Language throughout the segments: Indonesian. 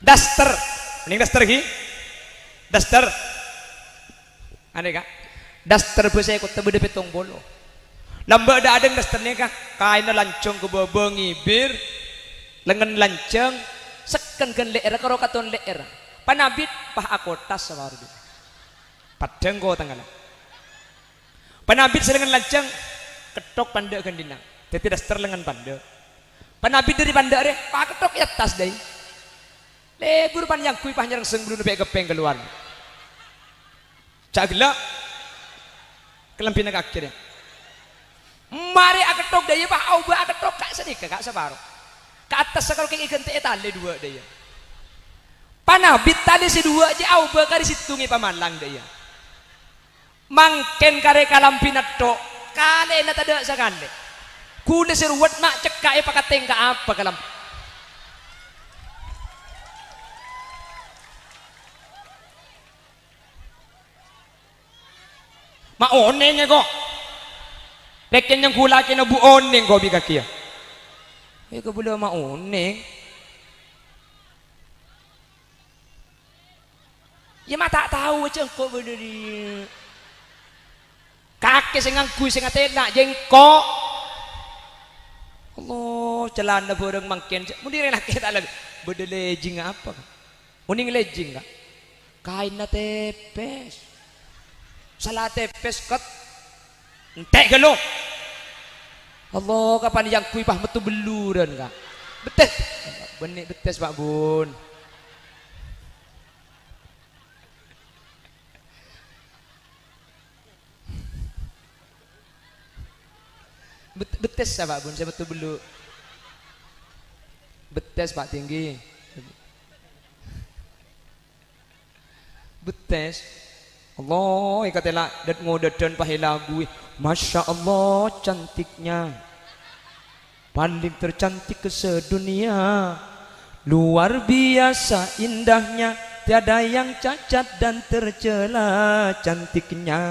Daster, mending daster ki, daster, aneh kak, daster bahasa ikut tebede petong bolo, lamba ada dasternya kak, kain lancung ke bawah ngibir, lengan lancung, seken kan leer, karo katon leer, panabit pah akotas sama orang, padang kau tanggalan, panabit selengan lancung, ketok pandai kan dinang, tapi daster lengan pandai, panabit dari pandai deh, pah ketok ya tas deh. Lebur panjang kui panjang seng belum sampai kepeng keluar. Cak gelak kelampina kaki dia. Mari aketok daya pak au ba aketok kak sedikit kak separuh. Ke atas kalau kayak ikan teh tali dua daya. Panabit tali si dua aja au ba kari situngi pamalang daya. Mangken kare kalampina tok kale na tada sakande. Kuda seruat mak cekak pakateng ka apa kalam. Ma onenya kok leken yang kula kena bu oneng kok bika kia kok boleh ma oneng ya ma tak tahu aja kok berdiri kakek sing nganggu sing atena jengkok Allah celana boreng mangken mundire laki tak lagi berdele jing apa muning lejing kak kain na tepes salah tepes ket entek gelo Allah kapan yang kui pah metu beluran kak betes benik betes Pak Bun betes Pak Bun saya betul belu betes Pak Tinggi betes Allah ikatela dat ngodadan pahe lagu Masya Allah cantiknya paling tercantik ke sedunia luar biasa indahnya tiada yang cacat dan tercela cantiknya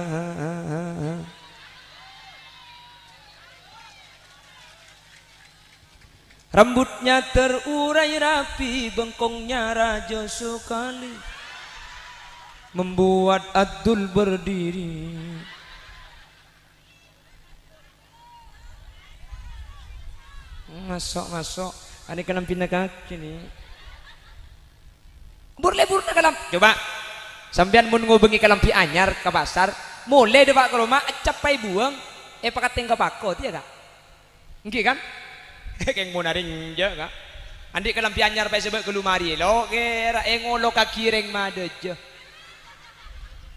rambutnya terurai rapi bengkongnya raja sekali membuat Abdul berdiri masuk ini kalam pindah kaki nih lebur kalam coba sampean mun ngobengi kalam pi anyar ke pasar mulai deh Pak ke rumah capai buang pakateng ke pakot ya kak nggih kan keng mau naring je kak andi kalam pi anyar pa sebab ke lumari lo kira ngolo kaki reng madeje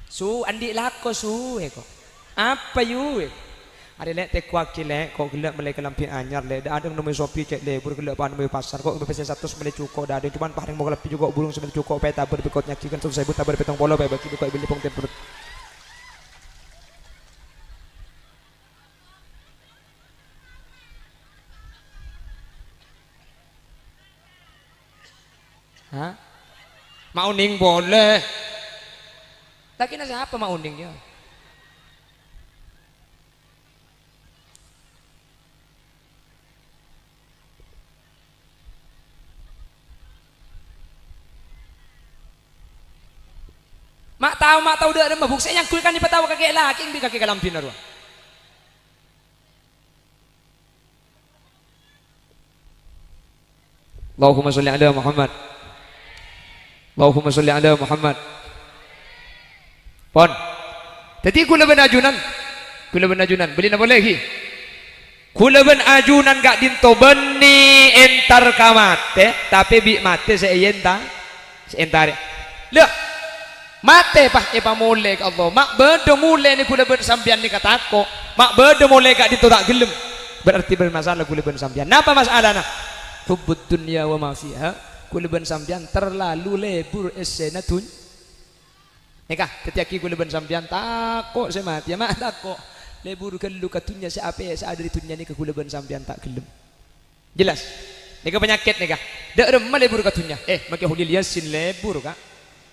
su andi lako su kok apa yu ada lek te kuak lek kok gelak mulai kelampi anyar lek ada nomor Shopee cek lebur gelak pan nomor pasar kok PC 100 mulai cukup dah ada cuman paling mau lebih juga burung sampai cukup peta berbekot nyaksikan 1.000 tabar petong polo bae bagi kok beli pong tempur hah mau ning boleh lagi nasi apa mau undingnya? Mak tahu dah ada mabuk saya yang kulkan di petawa kakek laki yang di kakek kalampin arwah. Allahumma sholli ala Muhammad. Allahumma sholli ala Muhammad. Pon. Jadi kula ben ajunan. Beli na boleh lagi. Kula ben ajunan gak dinto beni entar kamate, tapi bi mate seenta. Seentare. Leh. Mate pah epa mule ke Allah. Mak bedo mule ni kula ben sampean ni katako. Mak bedo mule gak dinto tak gelem. Berarti bermasalah kula ben sampean. Napa masalahna? Hubbud dunya wa ma fiha. Kula ben sampean terlalu lebur esena dunya. Nikah ketiaki gue leban sampian takok saya mati ya mak takok lebur kelu katunya siapa ada di tunya ni ke gue leban sampian tak gelem jelas nikah penyakit nikah dak remah lebur katunya makai hulil yasin lebur kak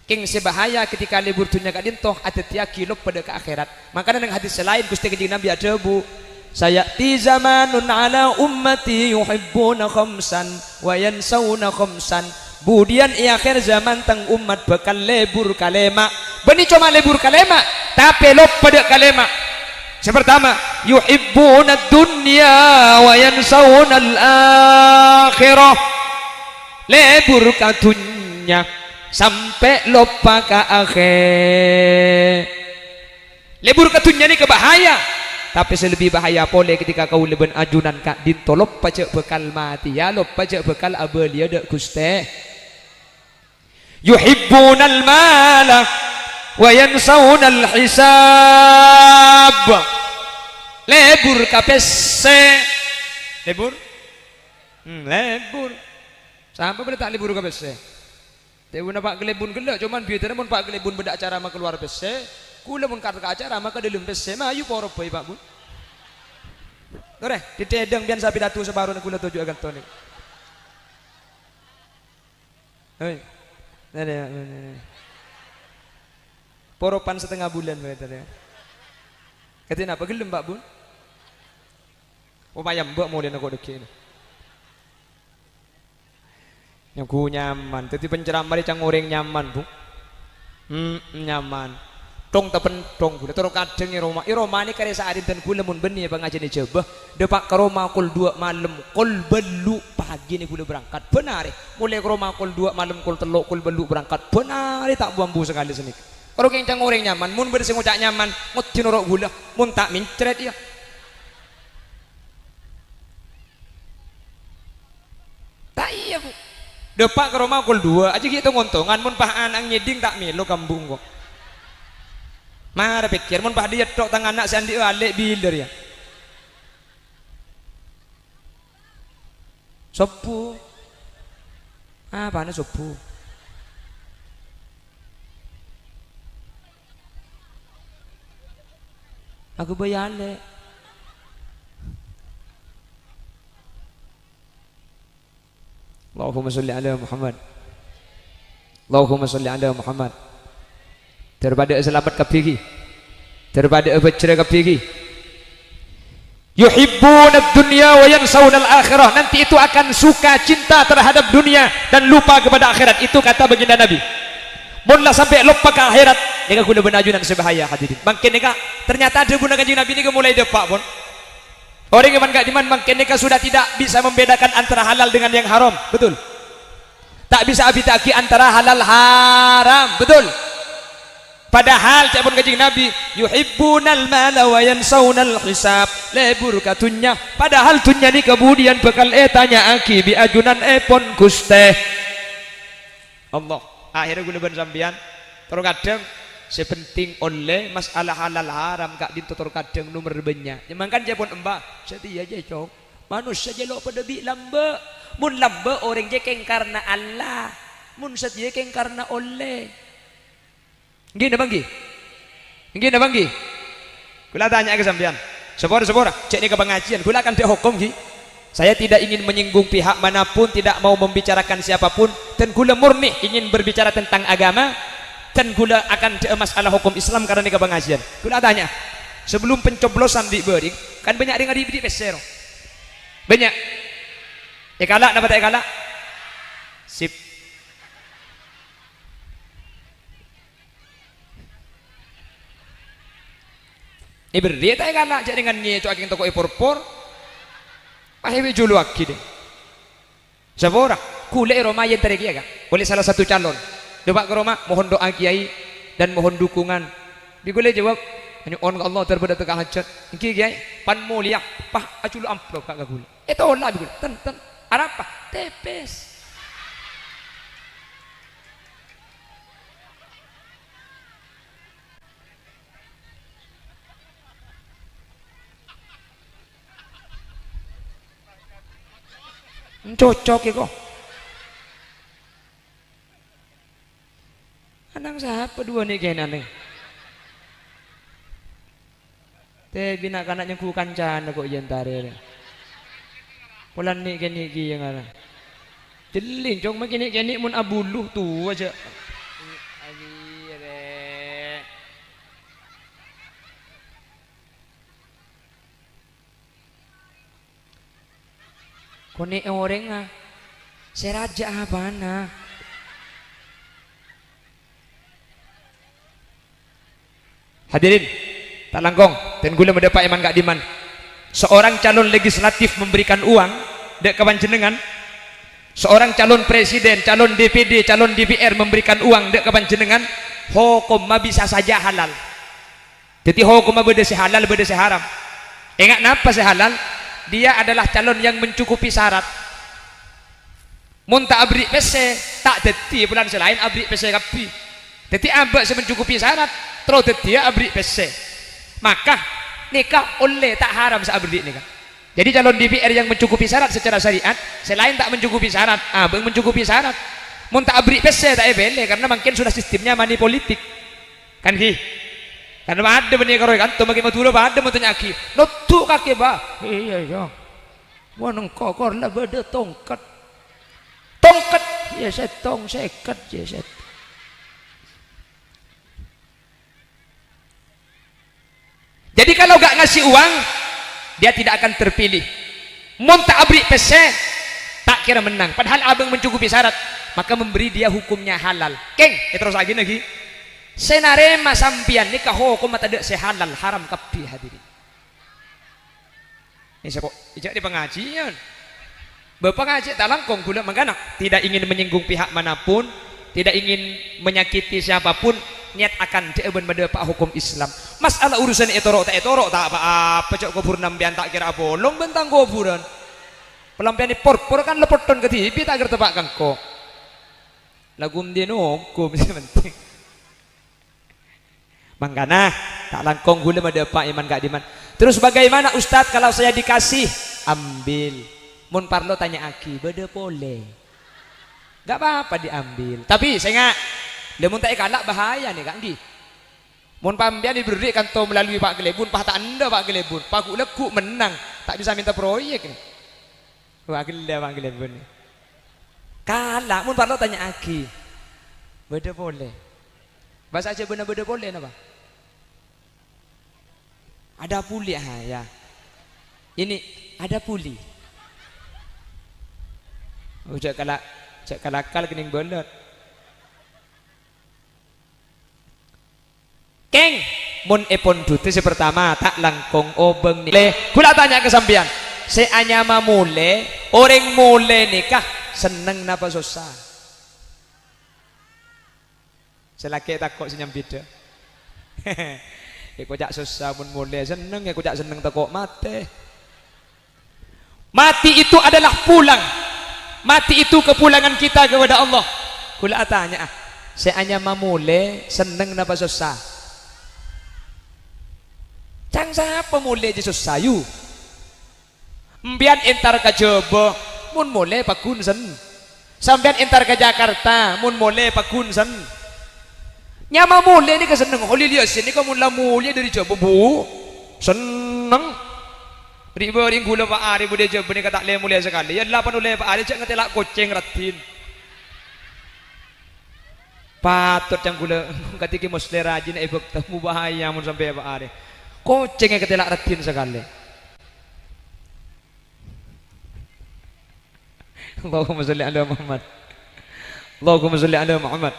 king sebahaya ketika lebur tunya kak dintoh ada tiaki lop pada ke akhirat makanya dengan hadis selain Gusti Kanjeng Nabi ada bu saya ti zamanun ala ummati yuhibbuna khamsan wa yansawna khamsan Kemudian di akhir zaman teng umat bakal lebur kalema. Beni cuma lebur kalema, tapi lop pada kalema. Yang pertama, yuhibbuna dunya wa yansawna al-akhirah. Lebur ka dunya sampai lupa ka akhir. Lebur ka dunya ni kebahaya. Tapi selebih bahaya pole ketika kau leben ajunan kak dintolop pajak bekal mati ya lop pajak bekal abelia dak guste. Yuhibbunal mala wa yansawnal hisab. Lebur kapese. Lebur? Lebur. Sampai pada tak lebur kapese. Tapi nak gelebun gelak cuman biar mun pak gelebun beda acara mak keluar pese. Kula mun kata acara maka dalam pese mah ayu poro boy Pak Bu. Tore, ditedeng bian sapi datu sebaru kula tuju akan tone. Hei. Nah. Poropan setengah bulan begitu ya. Katin apa gelem Pak Bun? Upaya mbak mau dia nak deki ini. Yang ku nyaman, tadi penceramah dia cangoreng nyaman Bu. Nyaman. Tong tepen tong gula terus kadang Roma ini karya saat dan gula mun beni pengajian coba depak ke Roma kul 2 malam kul belu pagi ni gula berangkat benar mulai ke Roma kul 2 malam kul teluk kul belu berangkat benar tak bambu sekali sini kalau kencang orang nyaman mun bersih ngucak nyaman ngutin orok gula mun tak mincret ya tak iya Bu depak ke Roma kul 2 aja gitu ngontongan mun pahan ang nyeding tak milo kambung kok mara pikir mun pak dia tok tangan anak sandi alik biler ya sopu apa nih sopu aku bayale Allahumma sholli ala Muhammad Allahumma sholli ala Muhammad daripada selamat kepigi daripada bercerai kepigi yuhibbuna dunya wa yansawna al-akhirah nanti itu akan suka cinta terhadap dunia dan lupa kepada akhirat itu kata baginda Nabi munlah sampai lupa ke akhirat nega kuda benajunan sebahaya hadirin mungkin nega ternyata ada guna kanjeng Nabi nega mulai depak pun orang yang gak diman mungkin nega sudah tidak bisa membedakan antara halal dengan yang haram betul tak bisa abitaki antara halal haram betul padahal cabun kanjeng Nabi yuhibbunal mala wa yansawnal hisab lebur katunya padahal tunya ni kemudian bakal tanya aki bi ajunan pon guste Allah akhirnya gue leban sambian terus kadang sepenting oleh masalah halal haram kak ditutur kadang nomor banyak memang kan cabun embak setia aja cok manusia jelok pada bi lamba mun lamba orang jekeng karena Allah mun setia jekeng karena oleh gini banggi, gini banggi. Kula tanya ke sampean, sepora cek ni ke pengajian. Kula akan dihukum ki. Saya tidak ingin menyinggung pihak manapun, tidak mau membicarakan siapapun. Dan kula murni ingin berbicara tentang agama. Dan kula akan masalah hukum Islam karena ni ke pengajian. Kula tanya, sebelum pencoblosan di bering, kan banyak dengar di pesero. Banyak. Ekalak dapat ekalak. Sip. Iberi tak kan nak dengan ni tu aking toko ipor-por. Pahewe julu aki deh. Sabora, kule Roma yang teriki ya oleh salah satu calon. Coba ke Roma, mohon doa kiai dan mohon dukungan. Di kule jawab, hanya on Allah terberat tegak hajat. Iki kiai, pan mulia, pah aculu amplop kak gule. Itu olah bi kule, ten apa? Tepes. Cocok ya kok anang siapa dua nih kayaknya nih teh bina kanaknya ku kancana kok jentare pulan nih kini yang ada jeling cok makin kini mun abuluh tuh aja kone orang ah saya raja apa na Hadirin, tak langkong, dan gula mendapat iman gak diman. Seorang calon legislatif memberikan uang dek kawan jenengan. Seorang calon presiden, calon DPD, calon DPR memberikan uang dek kawan jenengan, hukum mah bisa saja halal. Jadi hukum mah beda si halal, beda si haram. Ingat napa si halal? Dia adalah calon yang mencukupi syarat. Mun tak abri PC, tak deti bulan selain abri PC kapi. Jadi abak se mencukupi syarat, terus dia abri PC. Maka nikah oleh tak haram sa abri nikah. Jadi calon DPR yang mencukupi syarat secara syariat, selain tak mencukupi syarat, abang mencukupi syarat. Mun tak abri PC tak ebele karena mungkin sudah sistemnya money politik. Kan ki? Karena ada benih karo kan, tu makin matura ada mutanya aki. Notuk kaki ba? Iya iya. Wanang kokor lah beda tongkat. Tongkat ya setong seket ya set. Jadi kalau gak ngasih uang, dia tidak akan terpilih. Mun tak abri PC, tak kira menang. Padahal abang mencukupi syarat, maka memberi dia hukumnya halal. Keng, terus lagi. Senarema sampian nikah hukum mata dek sehalal haram kapi hadirin. Ini saya kok ijak di pengajian. Bapak ngaji tak langkong gula mengganak, tidak ingin menyinggung pihak manapun, tidak ingin menyakiti siapapun, niat akan deeben pada pak hukum Islam. Masalah urusan etorok tak apa-apa cok kubur nambian tak kira bolong bentang kuburan. Pelampian di porpor kan lepoton ke TV tak kira tepak kangko. Lagum dia hukum penting. Mangkana tak langkong gula pada pak iman gak diman. Terus bagaimana Ustadz kalau saya dikasih? Ambil. Mun parlo tanya aki, beda boleh. Gak apa-apa diambil. Tapi saya nggak, dia mun tak kalak bahaya nih kak di. Mun pambian diberi kantor melalui Pak Gelebun, Pak tak anda Pak Gelebun, Pak Lekuk menang, tak bisa minta proyek nih. Pak Gelebun. Kalak, mun parlo tanya aki, beda boleh. Bahasa aja benar beda boleh napa? Ada puli ya. Ini ada puli. Udah kalakal kening bolot. Keng, mun epon dute pertama tak langkong obeng nih. Kula tanya ke sampean, seanya mamule, orang mule nikah seneng napa susah? Selaki takut senyum beda. Aku jak susah mun mule seneng, aku jak seneng takut mati. Mati itu adalah pulang. Mati itu kepulangan kita kepada Allah. Kula tanya, seanya mamule seneng napa susah? Cang siapa mule je susah yu? Mbian entar ke Jobo, mun mule pakunsen. Sambian entar ke Jakarta, mun mule pakunsen. Nyama mule ni keseneng. Oli lihat sini kamu lah mule dari Jobo bu, seneng. Riba ring gula Pak Ari bude Jobo ni kata le mule sekali. Ya 8 oleh Pak Ari cak ngetelak kucing ratin. Patut yang gula ketika muslim rajin ibu temu bahaya mun sampai Pak Ari. Kucing yang ketelak ratin sekali. Allahumma sholli ala Muhammad. Allahumma sholli ala Muhammad.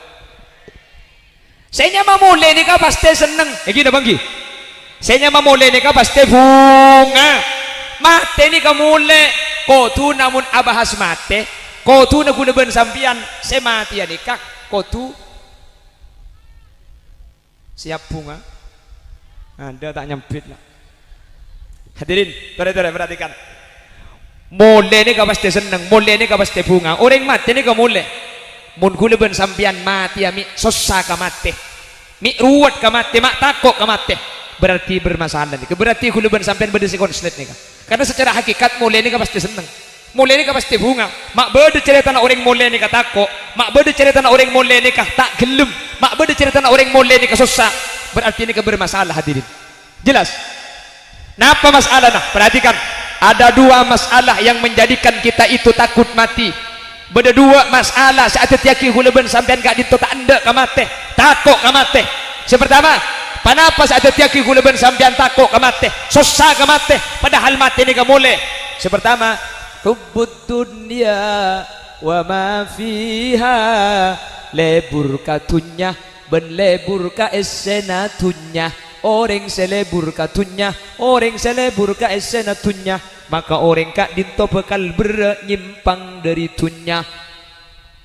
Saya mamule ni ka pasti seneng. Gini banggi. Saya mamule ni ka pasti bunga. Mate ni ka mule. Ko tu namun abahas mate. Ko tu na guna ben sampian. Saya mati ya nikah. Ko tu siap bunga. Anda tak nyempit lah. Hadirin, perhatikan. Mule ni ka pasti seneng. Mule ni ka pasti bunga. Orang mate ni ka mule. Mun kula ben sampian mati ya mi susah ka mati. Mi ruwet ka mati, mak takok ka mati. Berarti bermasalah nih. Berarti kula ben sampian beda si konslet nih. Karena secara hakikat mule ni ka pasti seneng. Mule ni ka pasti bunga. Mak beda cerita na orang mule ni ka takok. Mak beda cerita na orang mule ni ka tak gelem. Mak beda cerita na orang mule ni ka susah. Berarti ni ka bermasalah hadirin. Jelas? Napa masalah nah? Perhatikan. Ada dua masalah yang menjadikan kita itu takut mati. Beda dua masalah saat tiaki huleben sampean gak ditota anda kamate takok kamate. Sepertama, kenapa saat tiaki huleben sampean takok kamate susah kamate padahal mati ni kamule. Sepertama, hubbud dunya wa ma fiha, lebur ka dunya ben lebur ka esena dunya orang selebur katunya, orang selebur ka esena tunya, maka orang kak dinto bekal bernyimpang dari tunya,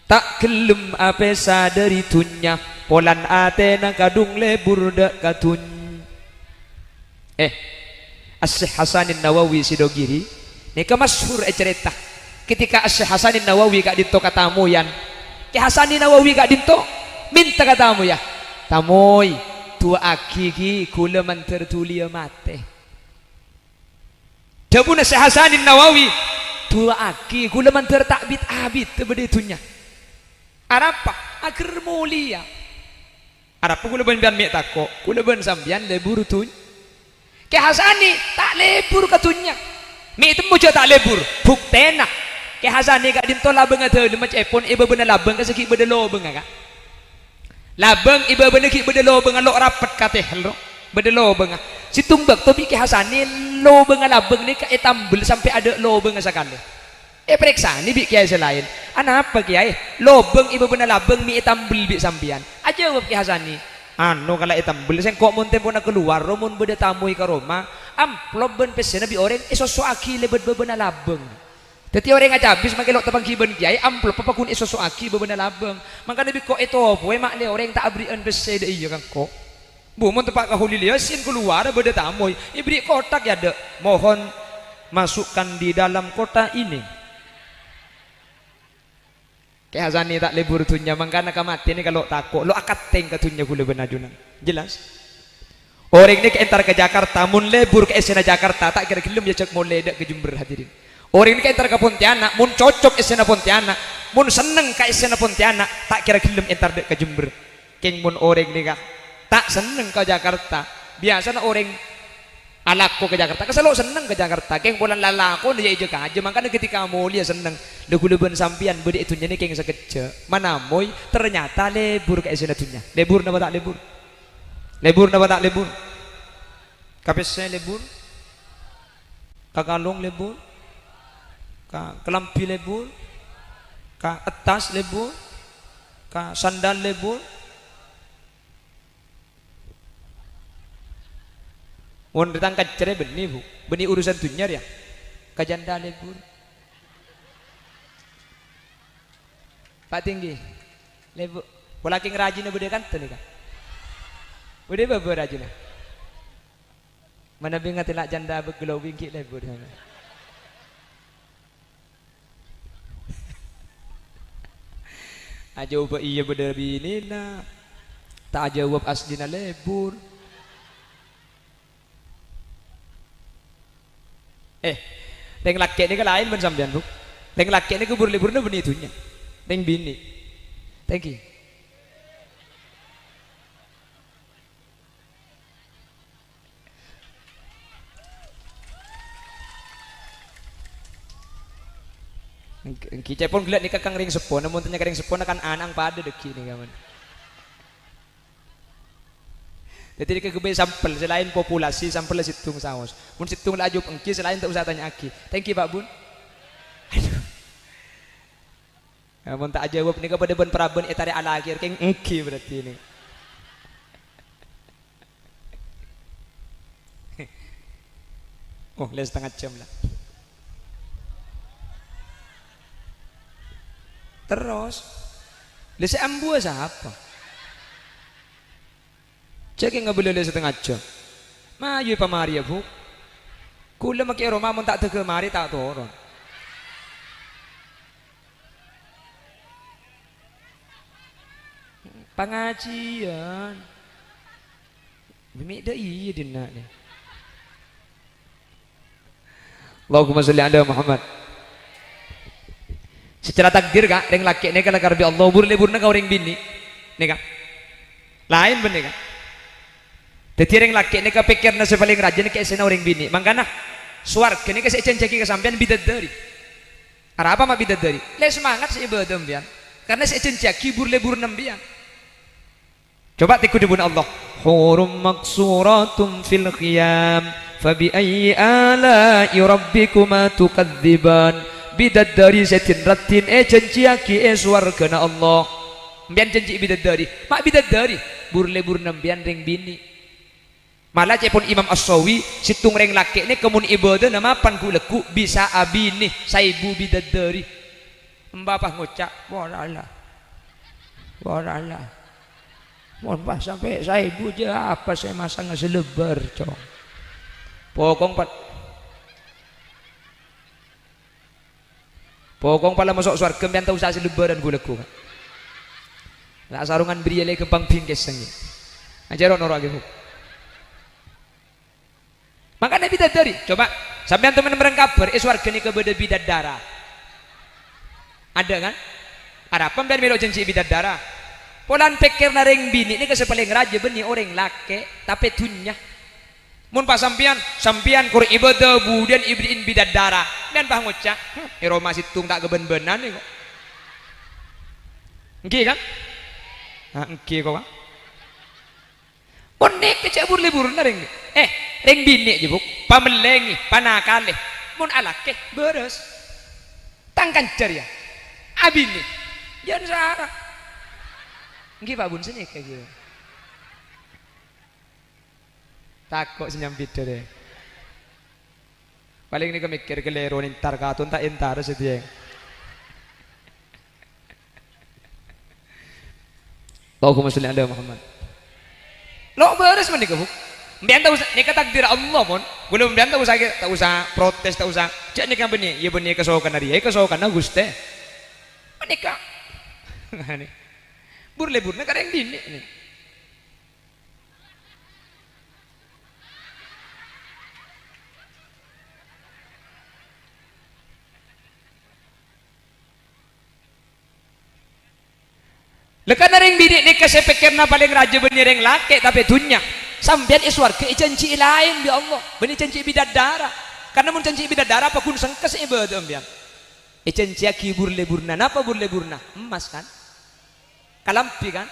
tak gelem apesa dari tunya, polan atena kadung lebur dek katun. As-Syekh Hasanin Nawawi Sidogiri ini kemasyhur cerita ketika As-Syekh Hasanin Nawawi kak dinto katamuyan, ke Hasanin Nawawi kak dinto minta katamu ya, tamoy tua aki ki kula man tertulia mate. Dabuna Syekh Hasanin Nawawi tua aki kula man tertakbit abit tebeditunya. Arapa agar mulia. Arapa kula ban bian mek tako, kula ban sambian lebur tuny. Ke Hasani tak lebur katunya. Mek temu je tak lebur, buktena. Ke Hasani kak dinto labeng ate lemah epon iba bena labeng ka seki bedelo beng ka. Labeng iba bena ki bedelo beng lok rapat kate helro. Bedelo beng. Si tumbak to bi ke Hasani lo beng labeng ni ka etambel sampai ada lo beng sakale. Periksa ni bi kiai selain. Apa kiai? Lobeng iba bena labeng mi etambel bi sambian. Aja wab ki Hasani. Anu kala etambel sen kok mun tempo na keluar mun beda tamu ka Roma, amplop ben pesen bi orang isoso aki lebet bebena labeng. Dadi orang aja habis makelok tabang kiben kiai amplop apa kun isoso aki bebena labeng. Maka nabi kok itu poe mak le orang tak abrien pesen de iya kan kok. Bu mun tepak ka hulilia sin keluar beda tamu, ibri kotak ya de. Mohon masukkan di dalam kota ini. Kayak Hasani tak lebur tunya, mangkana kamati ini kalau takut lo akad teng katunya gula benajunan jelas orang ini ke entar ke Jakarta mun lebur ke esena Jakarta tak kira gelem ya cek mulai dak ke Jember hadirin. Orang ini ke entar ke Pontianak mun cocok esena Pontianak, mun seneng ke esena Pontianak tak kira gelem entar dak ke Jember. Keng mun orang ini kah tak seneng ke Jakarta, biasanya orang alako ke Jakarta keselo seneng ke Jakarta keng bulan lalako dia ije aja makanya ketika mulia seneng leguleban sampian bede itu nyene keng sekeje mana moy ternyata lebur ke esena tunya lebur napa tak lebur napa tak lebur kapese lebur kakalung lebur ka kelampi lebur ka atas lebur ka sandal lebur. Mun ditangkat cerai benih bu, benih urusan dunia ya, kajanda lebur. Pak tinggi, lebur. Pola king rajin bede kan tadi kan, bede bawa rajin. Mana bingat tilak janda berglowing ki lebur. Aja ubah iya bede bini na, tak aja ubah asdina lebur. Teng laki ini ke lain ben sampean bu. Teng laki ini kubur liburnya benih itunya. Teng bini. Thank you. Kita pun geliat ni kakang ring sepon, namun tanya ring sepon akan anang pada deki ni kawan. Jadi kegebe sampel selain populasi sampel situng saus. Mun situng laju engki selain tak usah tanya aki. Thank you Pak Bun. Aduh. Ya, mun tak jawab ni kepada ben praben etare ala akhir keng engki berarti ini. Oh, les setengah jam lah. Terus, les ambu siapa? Cek nggak boleh setengah jam. Mayu pamari ya bu. Kula maki Roma mun tak tege mari tak turun. Pengajian. Mimik dah iya dina ni. Allahumma sholli ala Muhammad. Secara takdir kak, ring laki ni kalau karbi Allah burle burna kau ring bini, ni kak. Lain bener kak. Jadi ring laki ni kepikir nasi paling rajin ni kayak orang bini. Mangkana suarga ni kasih cenjaki kesampian bidadari. Apa mak bidadari? Le semangat sih ibadah bian. Karena saya cenjaki lebur nambian. Coba tiku dibun Allah. Hurum maksuratum fil khiyam. Fabi ayyi ala'i rabbikuma tukadziban. Bidadari setin ratin cenjaki suarga na Allah. Bian cenji bidadari. Mak bidadari lebur nambian ring bini. Malah cepon Imam As-Sawi situng reng laki ini kemun ibadah nama pan kuleku bisa abini saibu bidadari mbapah ngucap walalah mohon pas sampai saibu aja apa saya masang selebar cong pokong pala masuk surga mbian tau usah selebaran kuleku lah sarungan beriale kepang bingkes sangi ajaron ora gitu. Makanya bidadari, coba sampean teman-teman kabar, warga ini kepada bidadara. Ada kan? Ada apa biar melok janji bidadara? Polan pikir nareng bini ini kesepaling raja beni orang laki, tapi dunya. Mun pas sampian kur ibadah budian ibriin bidadara. Dan bah ngucap, Roma situng tak keben-benan nih kok. Engki kan? Nah, engki kok. Bonek kecebur libur nareng. Reng bini aja buk, pamelengi, panakale, mun alake beres, tangkan ceria, abini, jangan sarah, nggih Pak Bun sini kayak gitu, takut senyambit deh, paling ini kemikir kelero entar katun tak entar sedih, Allahumma sholli ala Muhammad, lo beres menikah buk. Mbian tak usah nikah takdir Allah mon belum mbian tak usah protes tak usah cak nikah benih ya benih kesokan dari kesokan Guste menikah burlebur negara yang dini ini lekan ring bini nikah saya pikirna paling raja benih ring laki tapi dunya sampean iswarga janji lain ya Allah benih janji bidadara karena mun janji bidadara apa kun sengkes ibadah ambian janji kibur leburna napa burleburna emas kan kalampi kan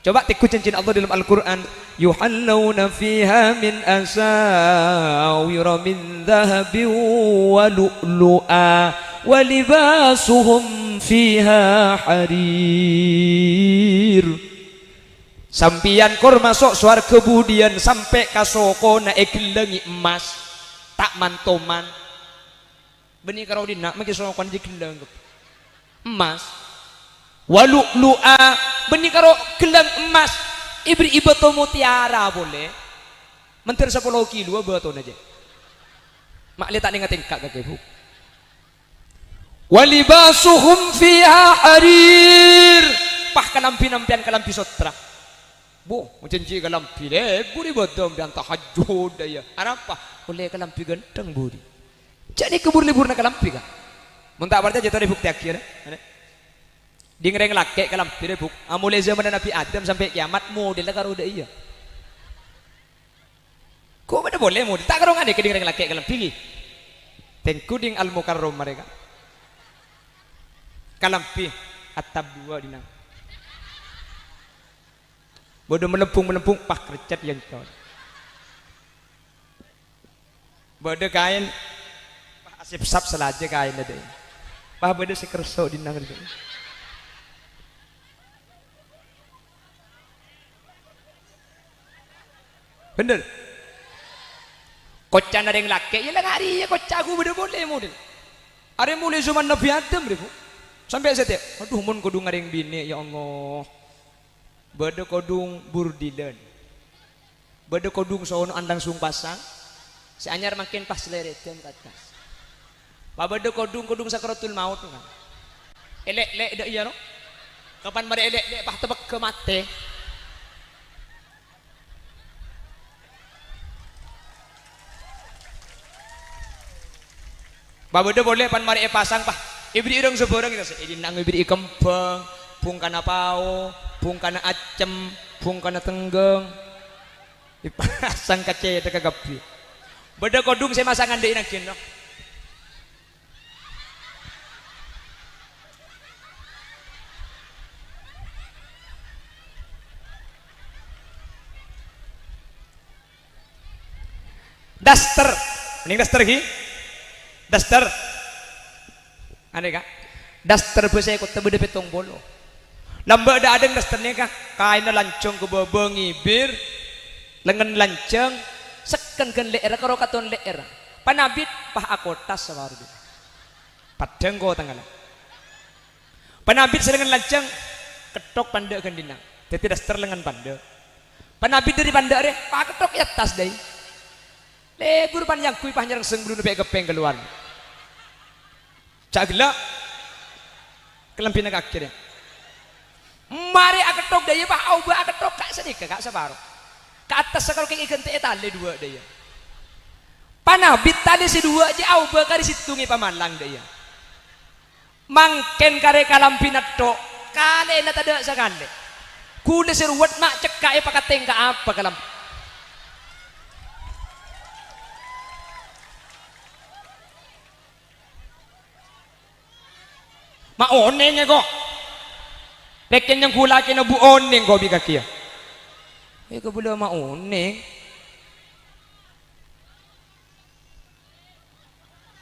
coba tiku janji Allah dalam Al-Quran yuhallawna fiha min asawira min dhahabin wa lu'lu'a wa libasuhum fiha harir sampian kor masuk suar kemudian sampai kasoko na ekelengi emas tak mantoman benih karo dina maki sokon di keleng emas walu'lu'a benih karo keleng emas ibri ibato mutiara boleh mentir 10 kilo baton aja mak lihat tak ngatin kak bu walibasuhum fiha harir pah kalampi-nampian kalampi sotra bu janji kalampi deh buri bodom dan tahajud ya apa boleh kalampi ganteng buri jadi kebur libur nak kalampi kan muntah berarti jatuh di bukti akhir di ngereng laki kalampi deh buk amule zaman Nabi Adam sampai kiamat model karo udah iya kok beda boleh model tak karungan deh ke ngereng laki kalampi tengku ding al mukarrom mereka kalampi atap dua dinang bodoh melempung pak kercat yang cowok bodoh kain pak asip sap selaja kain ada pak bodoh si kerso di nang bener kocan ada yang laki ya lah hari ya kocak aku bodoh boleh model ada mulai zaman Nabi Adam ribu sampai setiap aduh mun kudu ngareng bini ya Allah bade kodung burdilan bade kodung sono andang sung pasang si anyar makin pas lereten tatas pa bade kodung sakaratul maut kan elek dak iya no kapan bare elek pah tebek ke mate pa bade boleh pan mari pasang pah ibri ireng seborang kita ini nang ibri kembang pung kana pao pung kana acem pung kana tenggeng dipasang kace teka gapi beda kodung saya masangan deui nang kene daster mending daster ki daster aneh kak daster beuh saya kok teu beuh petong bolo lamba ada dasternya kah kain lancung ke bebeng ibir lengan lanceng seken kan leer karo katon leer panabit pah akotas sawaru padang ko tanggal panabit selengan lanceng ketok panda kan dinang teti daster lengan panda panabit dari panda re pah ketok ya tas dai lebur panjang kui pah nyerang seng belum pe gepeng keluar cagla kelampina kaki dia mari aketok daya pah au ba aketok kak sedikit kak separo ke atas kalau kayak ikan teh tali dua daya panabit tali si dua aja au bakar situ ngi pamalang daya mangken kare kalampina tok kale na tada sakale kuda seruat mak cekak pakateng ka apa kalam ma onenya kok peken yang kula kena bu oneng kok bikakia ko bula mauneng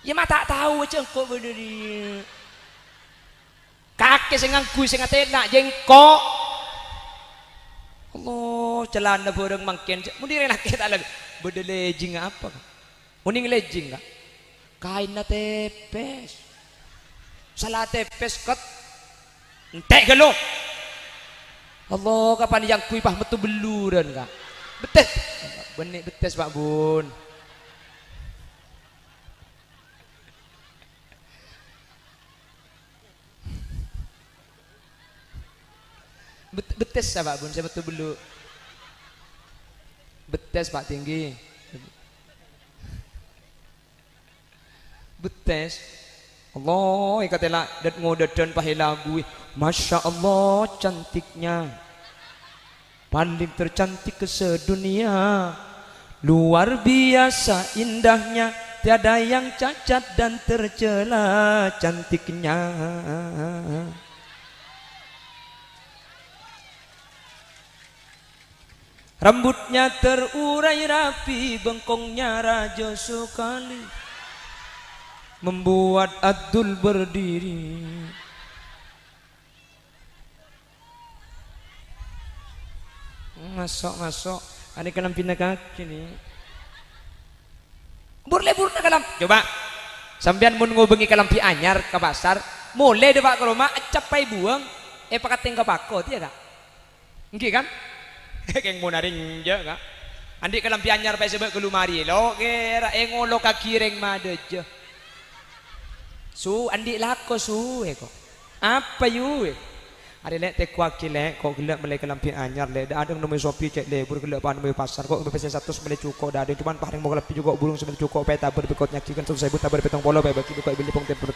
ya mata tahu aja kok berdiri kakek sengang kui sengat enak jengkok Allah celana boreng mangken mudi enak kita lagi berdelejing apa mending lejing enggak kain na tepes salah tepes ket entek gelo Allah kapan yang kui pah metu beluran kak betes benih betes Pak Bun betes ya Pak Bun saya betul belu betes Pak Tinggi betes Allah ikatela dat ngodadan pahilagu Masya Allah cantiknya paling tercantik ke sedunia luar biasa indahnya tiada yang cacat dan tercela cantiknya rambutnya terurai rapi bengkongnya raja sekali membuat Abdul berdiri masuk ada kalam pindah kaki nih lebur na kalam coba sampean mun ngobengi kalam pi anyar ke pasar mulai deh Pak kalau mak capai buang pakateng ke pakot ya kak nggih kan keng mau naring je kak andi kalam pi anyar pa sebab kelumari lo kira ngolo kaki reng madeje su andi lako su kok apa yu ada lek teh kuak kilek kok gelak mulai kelampi anyar lek ada nomor Shopee cek lebur gelak pan nomor pasar kok pesen 100 mulai cukup dah ada cuman paling mau lebih juga burung sebenarnya cukup peta berikut nyakikan 1.000 tabar petong polo bae bagi kok beli pong temper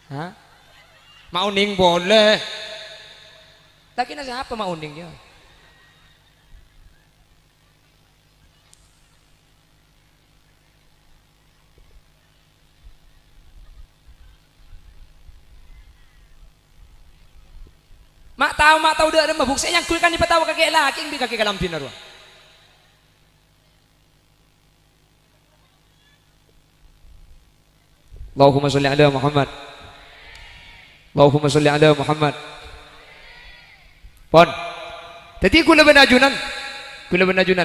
hah mau ning boleh tapi nasi apa mau ning ya mak tahu dah ada mabuk saya yang kulkan di petawa kakek laki di kakek kalam pinar Allahumma sholli ala Muhammad Allahumma sholli ala Muhammad pon tadi kula ben ajunan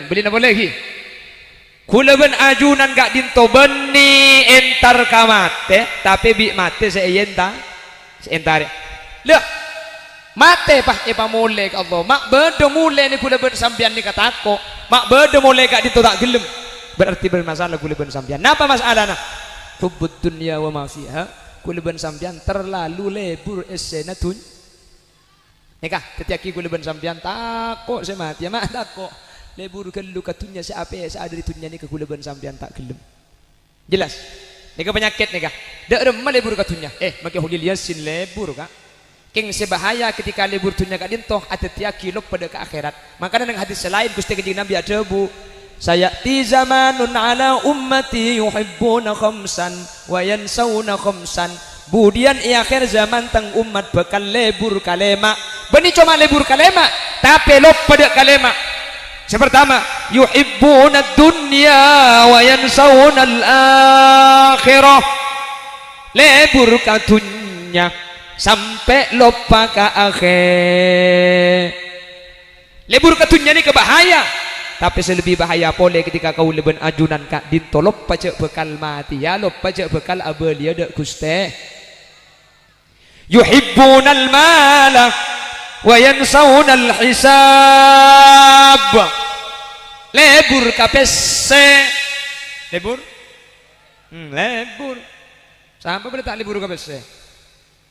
beli na boleh hi kula ben ajunan gak dinto beni entar kamate tapi bi mate seenta seentare leh mate pah epa mule ke Allah mak bedo mule ni kula ben sambian ni katako mak bedo mule gak dinto tak gelem berarti bermasalah kula ben sambian napa masalahna hubbud dunya wa ma fiha kula ben sambian terlalu lebur esena tun nikah ketika kula ben sambian takok saya mati ya mak takok lebur kelu katunya siapa ada di tunya ni ke kula ben sambian tak gelem jelas nikah penyakit nikah dak remah lebur katunya maki hulil yasin lebur kak king sebahaya ketika libur tunya gak dintoh ada tiaki lop pada ke akhirat makanya dengan hadis selain Gusti Kanjeng Nabi ada bu saya ti zamanun ala ummati yuhibbuna khamsan wa yansawna khamsan budian akhir zaman tang umat bakal lebur kalema beni cuma lebur kalema tapi lop pada kalema yang pertama yuhibbuna dunya wa yansawna al-akhirah lebur katunya sampai lupa ke akhir. Lebur katunya ini kebahaya, tapi selebih bahaya pole ketika kau leben ajunan kak dinto lupa cek bekal mati ya, lupa cek bekal abelia dek guste. Yuhibbunal mala wa yansawnal hisab. Lebur kapese lebur lebur sampai pada tak lebur kapese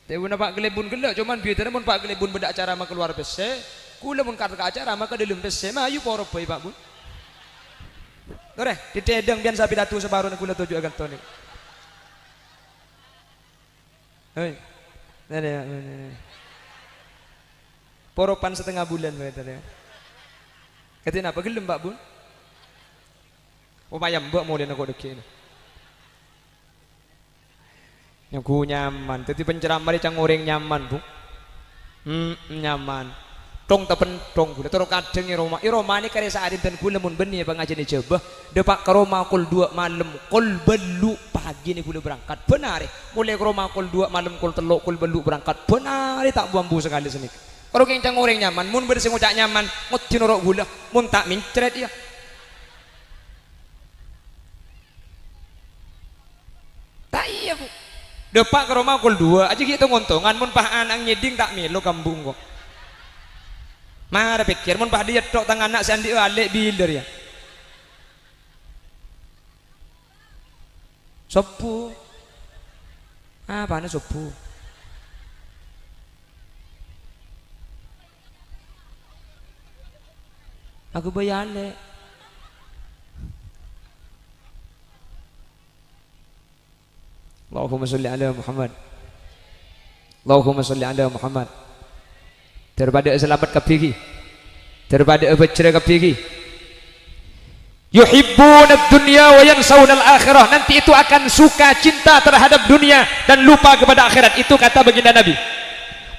tebu nak gelebun gelak cuman biar mun pak gelebun beda acara mak keluar pese kula mun kata acara maka dalam pese mah ayu poro boy pak bun tore ditedeng bian sapi datu sebaru kula tuju akan toni hei poropan setengah bulan tadi katanya apa gelem pak bun upaya mbak mau lihat aku deki ini yang ku nyaman tadi penceramah cang orang nyaman bu nyaman tong tapen tong gula terus kadang Roma ini karya saat dan gula mun benih pengajian coba depak ke Roma kul 2 malam kul belu pagi nih gula berangkat benar mulai ke Roma kul 2 malam kul teluk kul belu berangkat benar tak bambu sekali sini kalau cang orang nyaman mun bersih ngucak nyaman ngutin orok gula mun tak mincret ya tak iya bu depak ke rumah kul 2 aja gitu ngontongan mun pah anang nyeding tak melo kambung kok mara pikir mun pah dia tok tangan anak sandi alik biler ya sopu apa nih sopu aku bayale Allahumma salli ala Muhammad Allahumma salli ala Muhammad daripada selamat kapigi daripada bercerai kapigi yuhibbuna dunya wa yansawna al-akhirah nanti itu akan suka cinta terhadap dunia dan lupa kepada akhirat itu kata baginda Nabi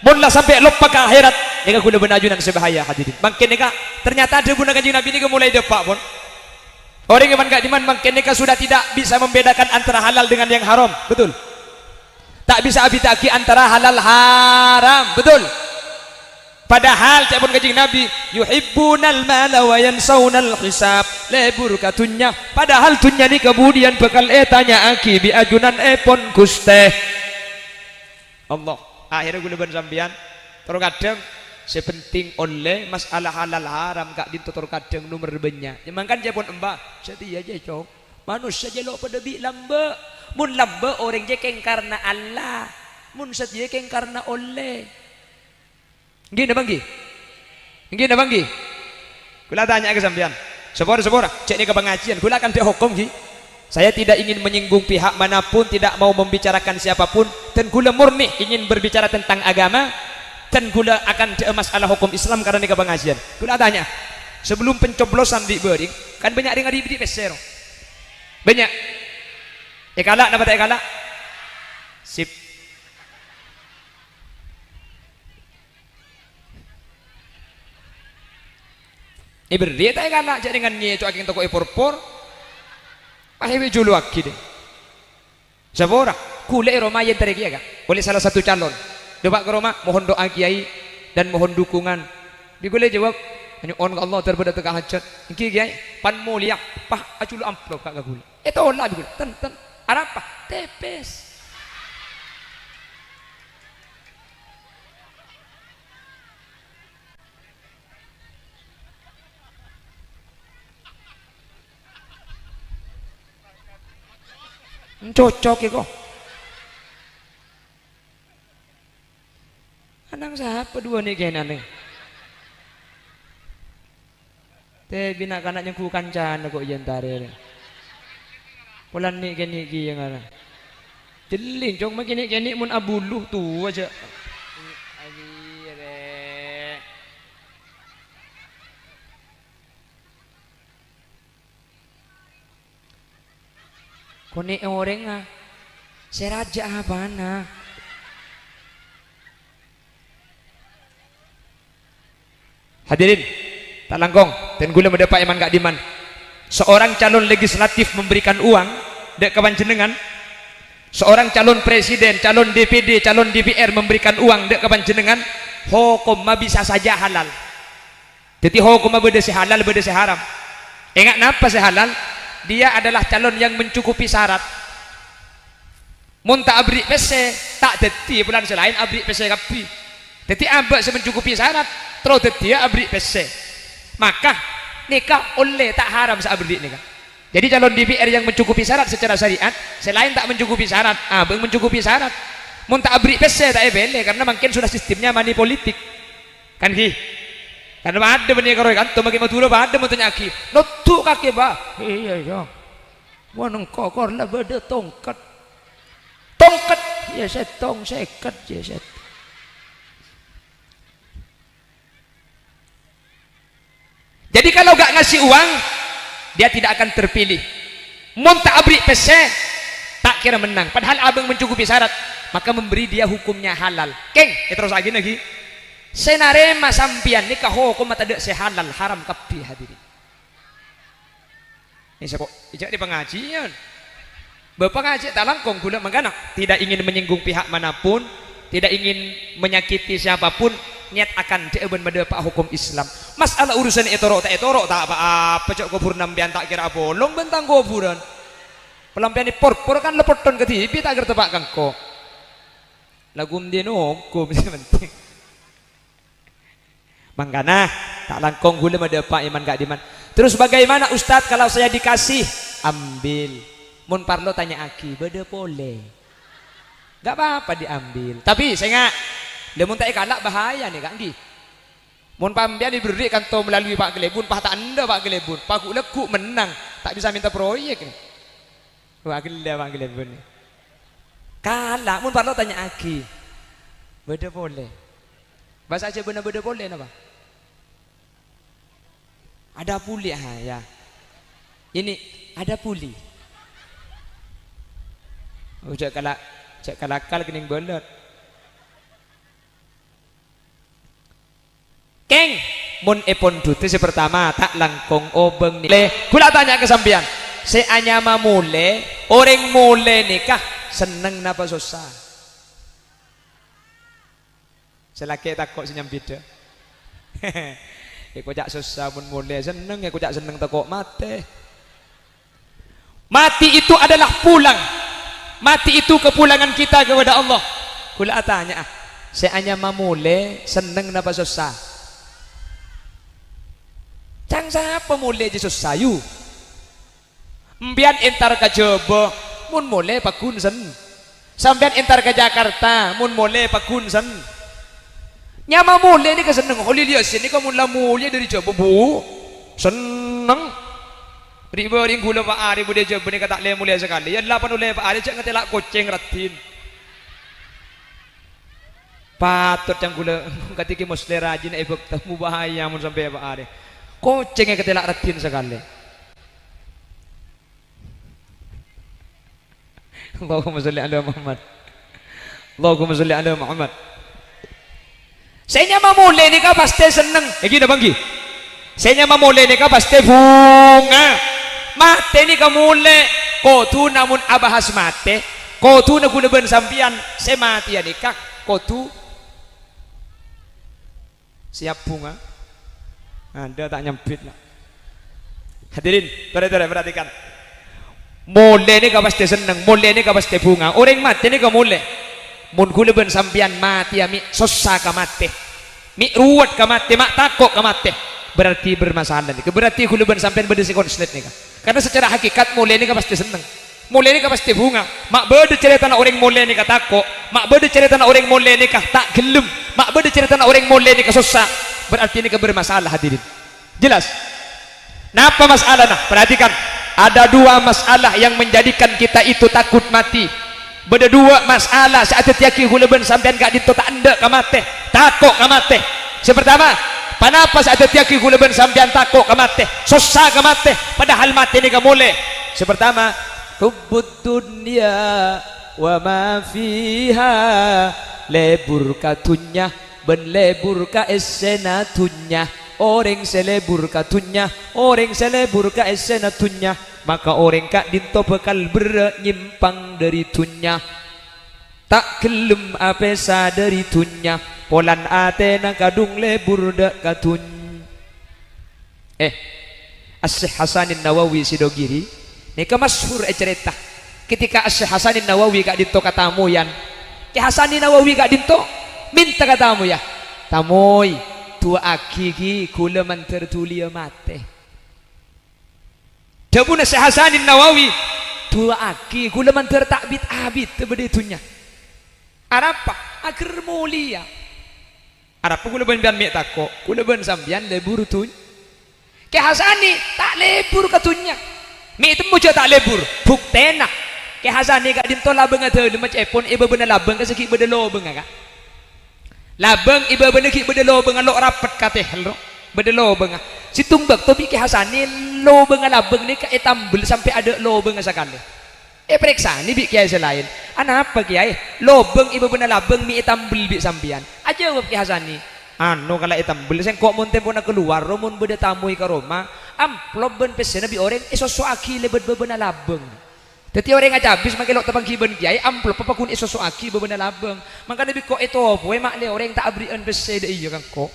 munlah sampai lupa ke akhirat ini kuda benajunan sebahaya hadirin makin ini ternyata ada guna kanjeng Nabi ini mulai depak pun orang yang gak diman makin mereka sudah tidak bisa membedakan antara halal dengan yang haram betul tak bisa abitaki antara halal haram betul padahal cak pun kanjeng Nabi yuhibbunal mala wa yansawnal hisab lebur katunya padahal tunya ni kemudian bakal tanya aki bi ajunan pon guste Allah akhirnya gue leban sambian terus kadang sepenting oleh masalah halal haram kak ditutur kadang nomor banyak memang kan jepun embak setia aja cok manusia jelok pada bi lamba mun lamba orang jekeng karena Allah mun setia keng karena oleh gini banggi kula tanya ke sampean sepora cek ni ke pengajian kula akan dihukum gi saya tidak ingin menyinggung pihak manapun tidak mau membicarakan siapapun dan kula murni ingin berbicara tentang agama dan gula akan masalah hukum Islam karena ini pengajian. Gula tanya sebelum pencoblosan di bering kan banyak dengar di peser banyak kalak dapat kalak sip ini berdiri tak kalak jadi dengan nye cuaking toko epor-por pahewe julu aki deh siapa orang kule Roma yang tarik ya kak oleh salah satu calon depak ke rumah mohon doa kiai dan mohon dukungan digule jawab hanya on Allah terbedat teka hajat iki kiai pan mulia pah aculu amplop kak gule itu lah digule ten arapa tepes cocok ya kok anang siapa dua nih kayaknya nih teh bina kanaknya ku kancana kok jantare pulan nih kini yang ada jeling cong makin kini mun abuluh tuh aja kone orang ah seraja apa nah hadirin tak langkong dan gula mendapat iman gak diman seorang calon legislatif memberikan uang dek kepanjenengan seorang calon presiden, calon DPD, calon DPR memberikan uang dek ke panjenengan, hukum mah bisa saja halal. Jadi hukum mah beda si halal, beda si haram. Ingat napa si halal? Dia adalah calon yang mencukupi syarat. Mun tak abri pese, tak deti bulan selain abri pese kapi. Jadi abak mencukupi syarat, terus dia abri pese. Maka nikah oleh tak haram seabri nikah. Jadi calon DPR yang mencukupi syarat secara syariat, selain tak mencukupi syarat, abang mencukupi syarat. Mun tak abri pese tak ebele karena mungkin sudah sistemnya money politik. Kan ki? Karena ada benih karo kan, tuh makin maturo ada mau tanya ki. Nutu kaki ba? Iya iya. Mau nengkokor lah beda tongkat. Tongkat ya setong seket ya set. Jadi kalau gak ngasih uang, dia tidak akan terpilih. Mun tak abri pese, tak kira menang. Padahal abang mencukupi syarat, maka memberi dia hukumnya halal. Keng, terus lagi. Senarema sampian nikah hukum mata dek sehalal haram kapi hadirin. Ini kok ijak di pengajian. Bapak ngaji tak langkong gula mengana tidak ingin menyinggung pihak manapun, tidak ingin menyakiti siapapun, niat akan deeben pada pak hukum Islam. Masalah urusan etorok tak apa-apa cok kubur nambian tak kira bolong bentang kuburan. Pelampian ini por kan lepoton ke TV tak kira tebak kangko. Lagum dia hukum penting. Mangkana tak langkong gula pada pak iman gak diman. Terus bagaimana Ustadz kalau saya dikasih ambil? Mun parlo tanya aki, beda boleh. Gak apa-apa diambil. Tapi saya nggak, lemun tak kalak bahaya nih kan di. Mun pambian diberi kantor melalui Pak Gelebun, Pak tak anda Pak Gelebun, Pak Lekuk menang, tak bisa minta proyek nih. Pak Gelebun. Kalak, mun parlo tanya aki, beda boleh. Bahasa aja benar beda boleh napa? Ada puli ya. Ini ada puli. Udah kalakal kening bolot. Keng mun epon duti si pertama tak langkong obeng ni. Kula tanya ke sampean, seanya mamule, orang mule nikah seneng napa susah? Selaki takut senyam beda. Aku jak susah mun mule seneng, aku jak seneng takut mati. Mati itu adalah pulang. Mati itu kepulangan kita kepada Allah. Kula tanya, seanya mamule seneng napa susah? Cang siapa mule je susah yu? Mbian entar ke Jobo, mun mule pakunsen. Sambian entar ke Jakarta, mun mule pakunsen. Nyama mule ni keseneng. Kalau lihat sini kamu lah mule dari Jobo bu, seneng. Ribu ring gula Pak Ari bude Jobo ni kata le mule sekali. Ya 8 oleh Pak Ari cak ngetelak kucing ratin. Patut yang gula ketika musle rajin ibu temu bahaya mun sampai Pak Ari. Kucing yang ketelak ratin sekali. Allahumma sholli ala Muhammad. Allahumma sholli ala Muhammad. Saya mamule ni ka pasti seneng. Gini bangki. Saya mamule ni ka pasti bunga. Mate ni ka mule. Ko tu namun abahas mate. Ko tu na guna ben sampian. Saya mati ya nikah. Ko tu siap bunga. Anda tak nyempit lah. Hadirin, perhatikan. Mule ni ka pasti seneng. Mule ni ka pasti bunga. Orang mati ni ka mule. Mun kula ben sampian mati ya mi susah ka mati. Mi ruwet ka mati, mak takok ka mati. Berarti bermasalah nih. Berarti kula ben sampian berdesi konslet nih. Karena secara hakikat mule ni ka pasti seneng. Mule ni ka pasti bunga. Mak beda cerita na orang mule ni ka takok. Mak beda cerita na orang mule ni ka tak gelem. Mak beda cerita na orang mule ni ka susah. Berarti ini ka bermasalah hadirin. Jelas? Napa masalah nah? Perhatikan. Ada dua masalah yang menjadikan kita itu takut mati. Beda dua masalah saat tiaki hulaban sampean gak ditota anda kamate takok kamate. Sepertama, kenapa saat tiaki hulaban sampean takok kamate susah kamate padahal mati ni kamule. Sepertama, hubbud dunya wa ma fiha, lebur ka dunya ben lebur ka esena dunya. orang selebur katunya, orang selebur ka esena tunya, maka orang kak dinto bekal bernyimpang dari tunya, tak gelem apesa dari tunya, polan atena kadung lebur dak katun. As-Syekh Hasanin Nawawi Sidogiri ini kemasyhur cerita ketika As-Syekh Hasanin Nawawi kak dinto katamu yan, Ki Hasanin Nawawi kak dinto minta katamu ya, tamoy tua aki ki kula man tertulia mate. Dabuna Syekh Hasanin Nawawi tua aki kula man tertakbit abit tebeditunya. Arapa agar mulia. Arapa kula ban bian mek tako, kula ban sambian lebur tuny. Ki Hasani tak lebur katunya. Mek temu je tak lebur, buktena. Ki Hasani kak dinto labeng ate lemah epon iba bener labeng ka seki bedelo beng ka. Labeng iba bener ki bedelo beng lo rapat kateh lo. Bedelo beng. Situmbak to bi Ki Hasani lo beng labeng ni ka etambel sampai ada lo beng sakale. Periksa ni bi kiai selain. Apa kiai? Lobeng iba bener labeng mi etambel bi sambian. Aja Ki Hasani. Anu kala etambel sing kok mun tempo na keluar mun beda tamu ka Roma, amplop ben pesena bi orang isoso aki lebet bebena labeng. Dadi orang aja habis makelok tepang kiben kiai amplop apa kun isoso aki bebena labeng. Mangkane bi kok eto poe mak le orang tak abrien pese de iya kan kok.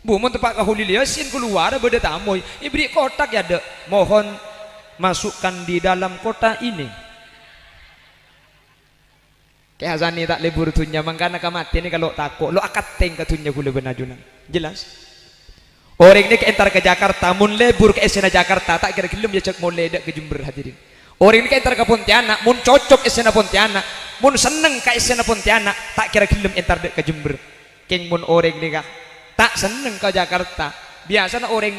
Bu mun tepak ka hulilia sin keluar beda tamu, ibri kotak ya de. Mohon masukkan di dalam kotak ini. Kayak Hasani tak lebur tunya, mangkana kamati ni kalau takut lo akat teng katunya kula benajunan. Jelas. Orang ni ke entar ke Jakarta, mun lebur ke esena Jakarta, tak kira gelem ya cek mole dak ke Jember hadirin. Orang ni ke entar ke Pontianak, mun cocok esena Pontianak, mun seneng ke esena Pontianak, tak kira gelem entar dak ke Jember. Keng mun orang ni kah tak seneng ke Jakarta. Biasanya orang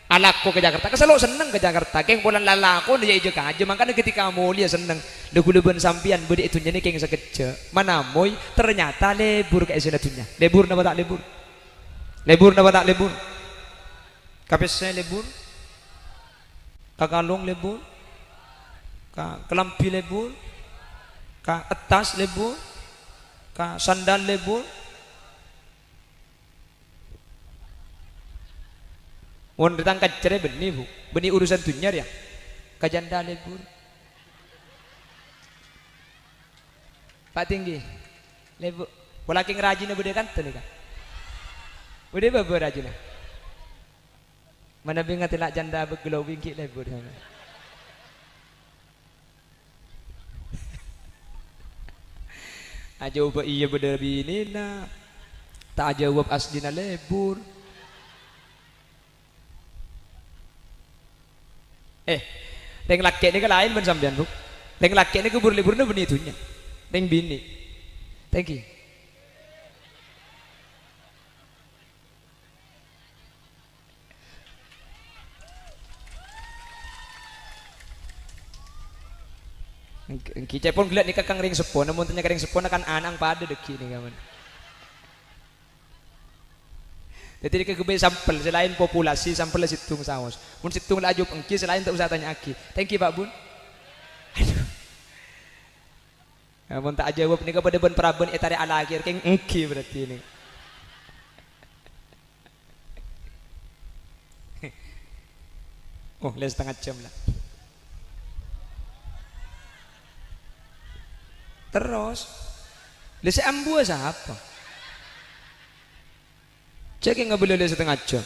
alako ke Jakarta, keselo seneng ke Jakarta. Keng bulan lalako dia ije aja, makanya ketika mulia seneng. Lebu-lebuan sampian bede itunya ni keng sekece. Mana moy ternyata lebur ke esena tunya. Lebur napa tak lebur? Lebur napa tak lebur? Kapese lebur? Kakalung lebur? Ka kelampi lebur? Ka atas lebur? Ka sandal lebur? Mun datang kacere benih bu, benih urusan dunia dia. Kajanda lebur. Pak tinggi, lebur. Pola king rajin bude kan tu ni kan. Bude beber rajin. Mana bingat tilak janda berglowing kik lebur. Aja ubah iya beda bini na, tak aja ubah asdina lebur. Deng laki ni ke lain ben sampean bu. Deng laki ni ke libur-liburnya benih itunya. Deng bini. Thank you. Kita pun geliat ni kakang ring sepon, namun tanya ring sepon akan anang pada deki ni kawan. Jadi dia kegebe sampel selain populasi sampel situng saus. Mun situng laju engki selain tak usah tanya aki. Thank you Pak Bun. Aduh. Ya, mun tak jawab ni kepada ben praben etare ala akhir keng engki berarti ni. Oh, les setengah jam lah. Terus, les ambu siapa? Cek yang boleh le setengah jam.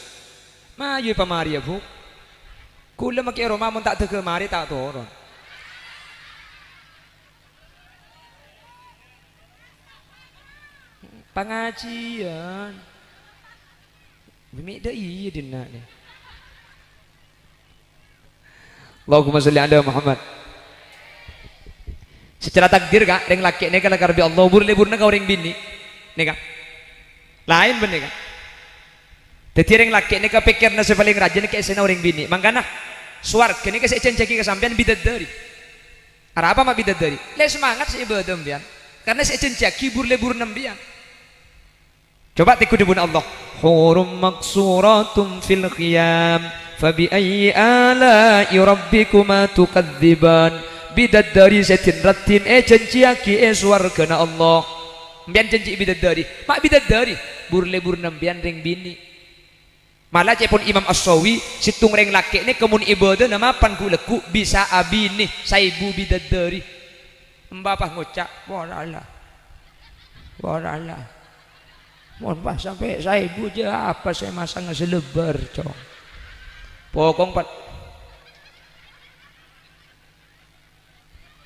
Mayu pamari ya bu. Kula maki Roma mun tak tege mari tak turun. Pengajian. Mimik dah iya dina ni. Allahumma sholli ala Muhammad. Secara takdir kak, reng laki ni kalau karbi Allah burle-burna kau reng bini, ni kak. Lain bener kak. Jadi orang laki ni kepikir nasi paling rajin ni kesena orang bini. Mangkana suarga ni kasi cenjaki kesampian bidadari. Apa mak bidadari? Le semangat si ibadah bian. Karena si cenjaki lebur nambian. Coba tiku dibun Allah. Hurum maksuratum fil khiyam. Fabi ayyi ala'i rabbikuma tukadziban. Bidadari setin ratin cenjaki suarga na Allah. Bian cenjaki bidadari. Mak bidadari lebur nambian ring bini. Malah cepon Imam As-Sawi situng reng laki ini kemun ibadah nama pan kuleku bisa abini saibu bidadari mbapah ngucap waralah mohon pas sampai saibu aja apa saya masa ngeselebar cong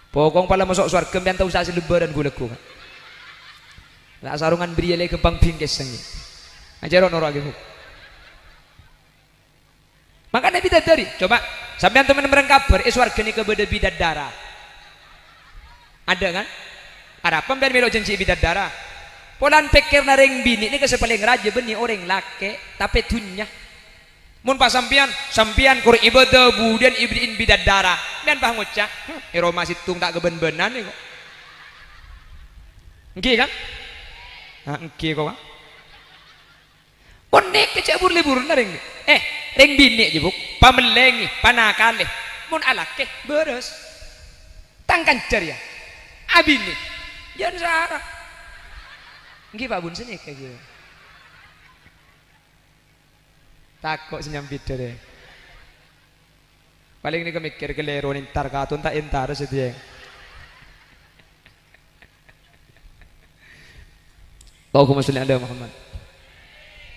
pokong pala masuk surga mbian tau usah selebaran kuleku kan lah sarungan beri lagi kembang bingkes sangi ajaron orang gitu. Makanya bidadari, coba sampean teman-teman kabar, warga ini kepada bidadara. Ada kan? Ada apa biar melok janji bidadara? Polan pikir nareng bini ini kesepaling raja beni orang laki, tapi dunya. Mun pas sampean kur ibadah budian ibriin bidadara. Dan bah ngucap, Roma situng tak keben-benan nih kok. Nggih kan? Nah, nggih kok. Unik kecebur libur nareng. Ring bini aja buk, pamelengi, panakale, mun alake beres, tangkan ceria, abini, jangan sarah, nggih Pak Bun sini kayak gitu, takut senyambit deh, paling ini kemikir kelero nintar katun tak intar setiap, Allahumma sholli ala Muhammad,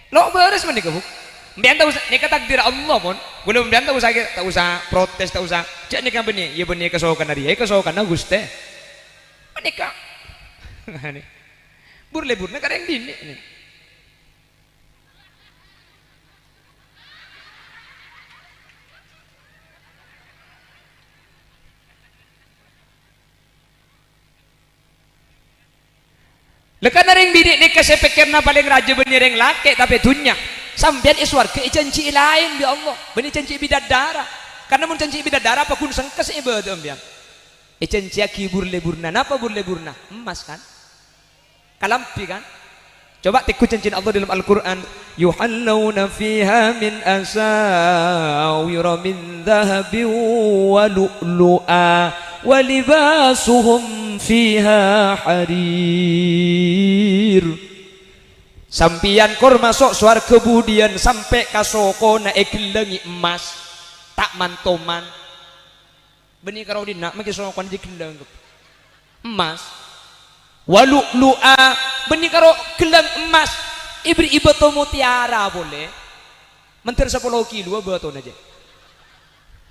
lo beres menikah buk. Mbian tahu nikah takdir Allah pun belum mbian tahu tak usah protes tak usah cek nikah benih ya benih kesokan dari kesokan Guste menikah burlebur negara yang dini ini lekan ring bini nikah saya pikirna paling raja benih ring laki tapi dunya sampean iswarga janji lain ya Allah benih janji bidadara karena mun janji bidadara apa kun sengkes ibadah ambian janji kibur leburna napa bur leburna emas kan kalampi kan coba tiku janji Allah dalam Al-Qur'an yuhallawna fiha min asawira min dhahabin wa lu'lu'a wa libasuhum fiha harir. Sampian kor masuk suar kemudian sampai kasoko na ekelengi emas tak mantoman benih karo dina maki sokon di keleng emas walu lu'a benih karo keleng emas ibri ibato mutiara boleh menter 10 kilo baton aja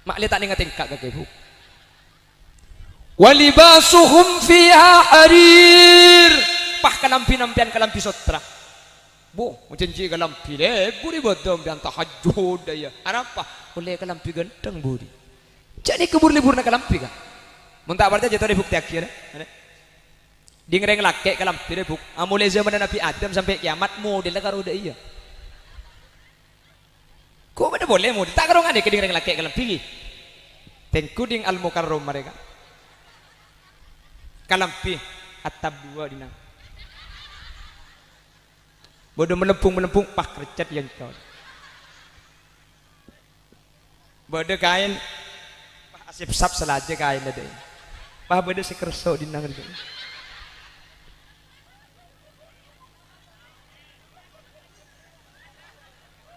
mak letak ning tingkak kakek bu walibasuhum fiha harir pah kalampi-nampian kalampi sotra bu janji kalampi buri bodom dan tahajud daya apa boleh kalampi ganteng buri jadi kebur libur na kalampi kan muntak berarti jatuh di bukti akhir di ngereng laki kalampi buk mulai zaman Nabi Adam sampai kiamat model karo udah iya kok beda boleh model tak karo ngade ke ngereng laki kalampi tengku ding al mukarrom mereka kalampi atap dua dinang bodoh melempung pak kercat yang kau bodoh kain pak asip sap selaja kain ada pak bodoh sekerso di nang itu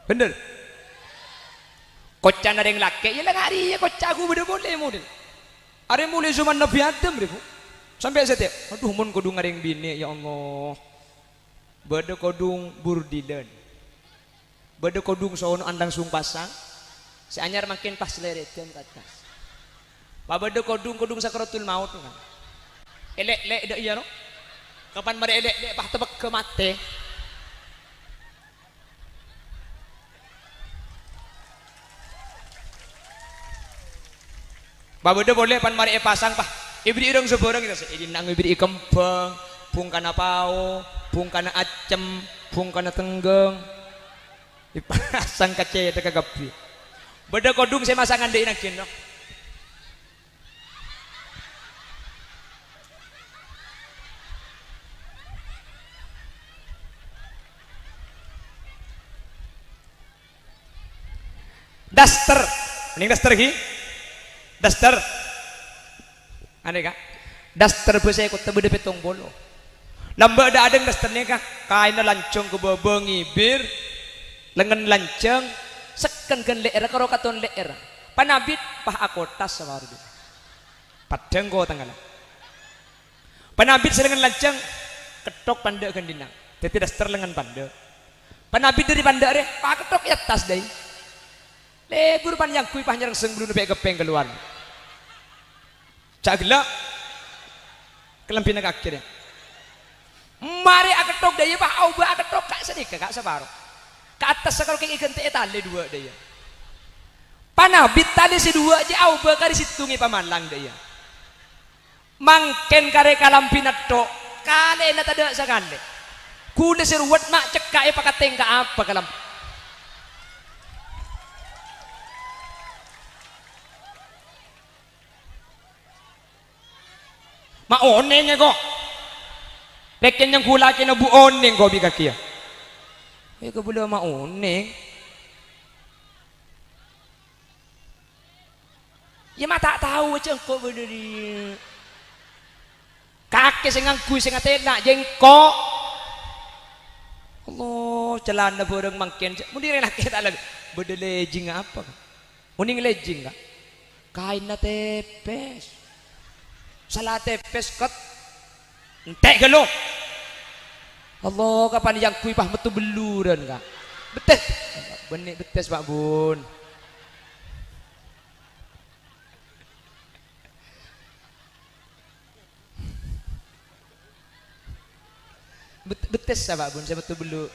bener kocan ada yang laki ya lah hari ya kocak aku bodoh boleh model ada mulai zaman Nabi Adam ribu sampai setiap aduh mun kodung ada yang bini ya Allah bade kodung burdidan bade kodung sono andang sung pasang si anyar makin pas leretan ke atas pa bade kodung sakaratul maut kan elek dak iya no kapan mari elek pah tebek ke mate pa bade boleh pan mari pasang pah ibri ireng seborang kita ini nang ibri kembang pung kana pao pung kana acem pung kana tenggeng dipasang kace teka gapi beda kodung saya masangan deui nak no daster mending daster ki daster aneh kak daster bese ikut tebe de petong bolo lamba ada daster ni kah kain na lancong ke bebeng ibir lengan lanceng seken kan leer karo katon leer panabit pah akotas sawardi padang ko tanggal panabit selengan lanceng ketok panda kan dinang jadi daster lengan panda panabit dari panda re pah ketok ya tas dai lebur panjang kui pah nyerang seng belum sampai kepeng keluar cak gelak kelampina kaki deh mari aketok daya pak au ba aketok kak sedikit kak separuh ke atas kalau kayak ikan teh tali dua daya panabit tali si dua aja au ba kari situngi pamalang daya mangken kare kalampina tok kale na tada sakale kuda seruat mak cekak pakateng ka apa kalam ma oneng kok leken yang kula kena bu oneng kok bi kaki ya ke bula ma oneng ya mah tak tahu aja kok berdiri kaki sing nganggu sing atena jengkok Allah celana boreng mangken muni enak tak lagi bede lejing apa muni lejing enggak kain na tepes salah tepes ket entek gelo Allah kapan yang kui pah metu beluran kak betes benik betes Pak Bun betes ya Pak Bun saya metu belu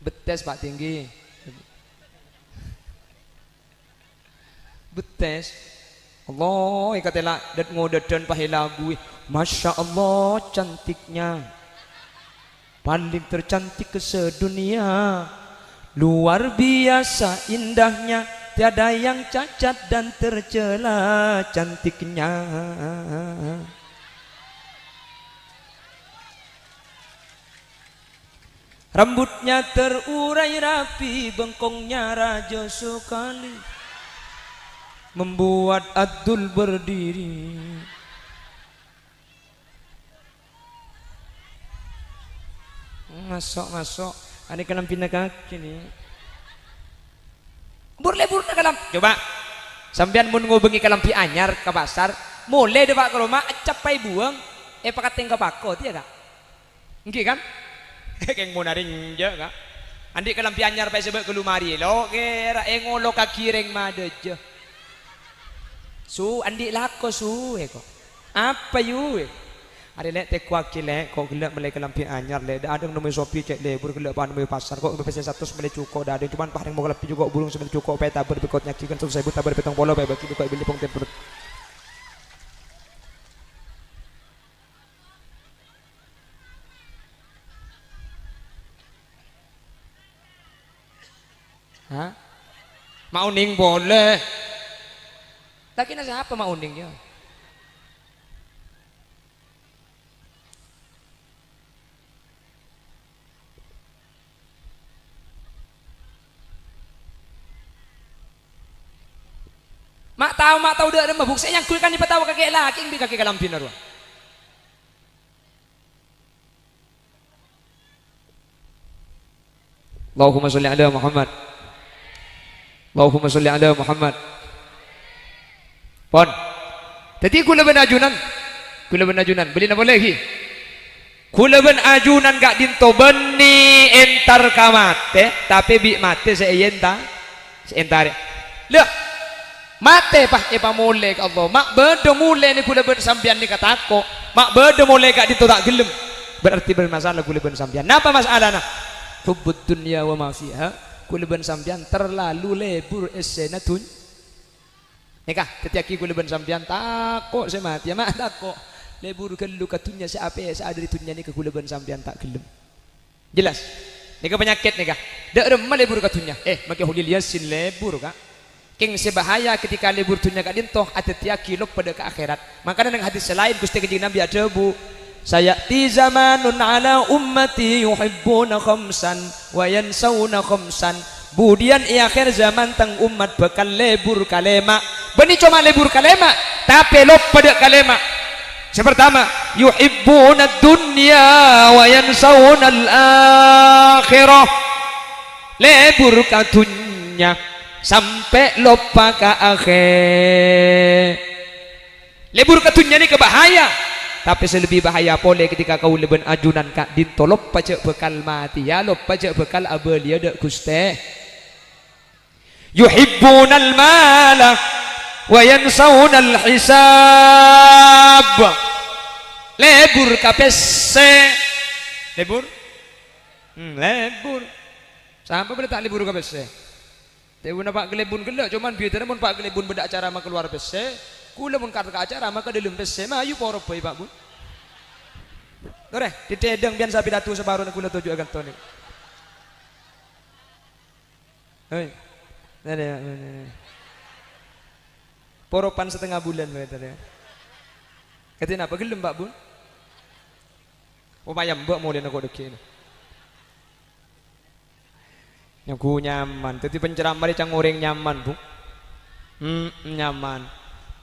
betes Pak tinggi betes Allah ikatela dat ngodadan pahilagu Masya Allah cantiknya paling tercantik ke sedunia luar biasa indahnya tiada yang cacat dan tercela cantiknya rambutnya terurai rapi bengkongnya raja sekali membuat Abdul berdiri masuk ada kalam pindah kaki nih lebur na kalam coba sampean mun ngobengi kalam pi anyar ke pasar mulai deh Pak ke rumah capai buang pakateng ke pako tiya kak nggih kan keng mau naring je kak andi kalam pi anyar pa sebab ke lumari lo kira ngolo kaki reng madeje su andi lako su kok apa yu ada lek te kuaki lek kok gelak mulai kelampi anyar lek ada yang nomor Shopee cek lebur gelak pan nomor pasar kok bpc 100 mulai cukup dah ada cuman paling mau kelampi juga burung semel cukup peta berbekot nyakikan 1.000 tabar petong polo bae bagi buka beli pong tempur hah mau ning boleh lagi nasi apa mau ning ya mak tahu dah ada mabuk saya yang kulkan di petawa kakek laki yang di kakek kalampin arwah Allahumma sholli ala Muhammad Allahumma sholli ala Muhammad pon jadi kula ben ajunan beli na boleh hi kula ben ajunan gak dinto beni entar kamate tapi bi mate seenta seentare leh mate pah epa mule ke Allah mak bedo mule ni kula ben sambian ni katako mak bedo mule gak dinto tak gelem berarti bermasalah kula ben sambian napa masalahna hubbud dunya wa ma fiha kula ben sambian terlalu lebur esenatun nikah ketika kula ben sambian takok semat ya mak takok lebur kelu katunya seape seada di dunia ni ke kula ben sambian tak gelem jelas nikah penyakit nikah dak remah lebur katunya make hulil yasin lebur kak king sebahaya ketika libur dunia kak dintoh atetia kilok pada ke akhirat makanya dengan hadis selain Gusti Kanjeng Nabi ada bu sayati zamanun ala ummati yuhibbuna khamsan wa yansawna khamsan budian akhir zaman tang umat bakal lebur kalema beni cuma lebur kalema tapi lop pada kalema yang pertama yuhibbuna dunya wa yansawna al-akhirah lebur katunya sampai lupa ke akhir. Lebur katunya ini kebahaya, tapi selebih bahaya pole ketika kau leben ajunan kak dinto lupa cek bekal mati ya, lupa cek bekal abelia dek guste. Yuhibbunal mala wa yansawnal hisab. Lebur kapese lebur lebur sampai boleh tak lebur kapese tebu nak gelebun gelak cuman biar mun pak gelebun beda acara mak keluar pese kula mun kata acara maka dalam pese mah ayu poro boy pak bun dore ditedeng bian sapi datu sebaru nak kula tuju akan toni hei nene poropan setengah bulan begitu ya katanya apa gelem pak bun umayam mbak mau lihat aku deki yang ku nyaman tapi penceramah dia cangoreng nyaman bu nyaman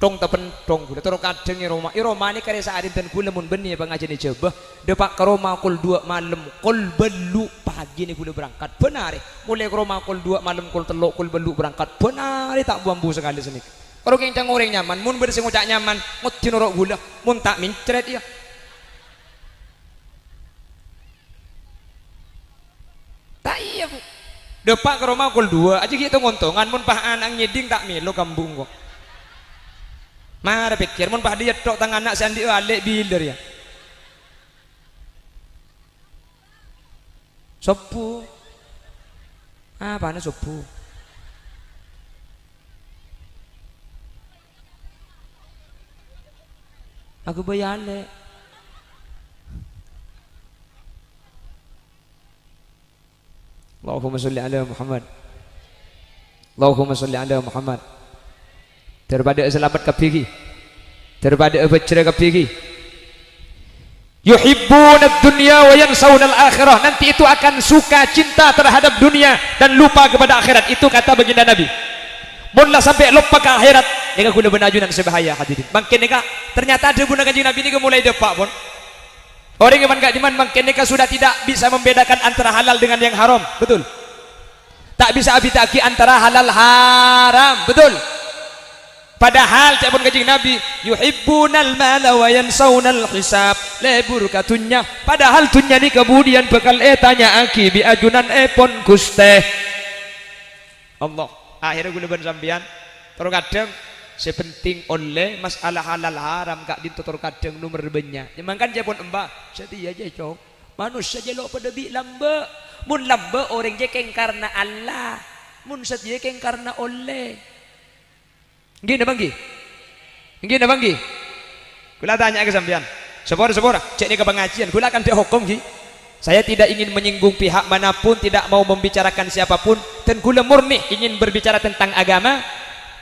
tong tepen tong kuda terus kadang Roma ini karya saat dan kula mun beni bang aja nih coba depak ke Roma kul 2 malam kul belu pagi nih kula berangkat benar mulai ke Roma kul 2 malam kul teluk kul belu berangkat benar tak bambu sekali sini kalau yang cangoreng nyaman mun bersih ngucak nyaman ngutin norok gula mun tak mincret ya tak iya bu depak ke Roma kul 2 aja gitu ngontongan mun pah anang nyeding tak milo kambung kok mara pikir mun pah dia tok tangan anak sandi alik biler ya sopu apa nih sopu aku bayale Allahumma sholli ala Muhammad Allahumma sholli ala Muhammad daripada selamat kapigi daripada bacra kapigi yuhibbuna dunya wa yansawna al-akhirah nanti itu akan suka cinta terhadap dunia dan lupa kepada akhirat itu kata baginda Nabi munlah sampai lupa ke akhirat nika kula benajunan sebahaya hadirin mangkin nika ternyata ada guna kanjeng Nabi nika mulai depak pun orang yang gak diman mungkin mereka sudah tidak bisa membedakan antara halal dengan yang haram betul tak bisa abitaki antara halal haram betul padahal cakapun kanjeng Nabi yuhibbunal mala wa yansawnal hisab lebur katunya padahal tunya ni kemudian bekal tanya aki bi ajunan pon guste Allah akhirnya gula ben sampean terus kadang sepenting oleh masalah halal haram kak ditutur kadang nomor banyak memang dia pun embak setia aja cok manusia jelok pada bi lamba mun lamba orang je keng karena Allah mun setia keng karena oleh gini banggi kula tanya ke sampean sepora cek ni ke pengajian kula akan dihukum gi saya tidak ingin menyinggung pihak manapun tidak mau membicarakan siapapun dan kula murni ingin berbicara tentang agama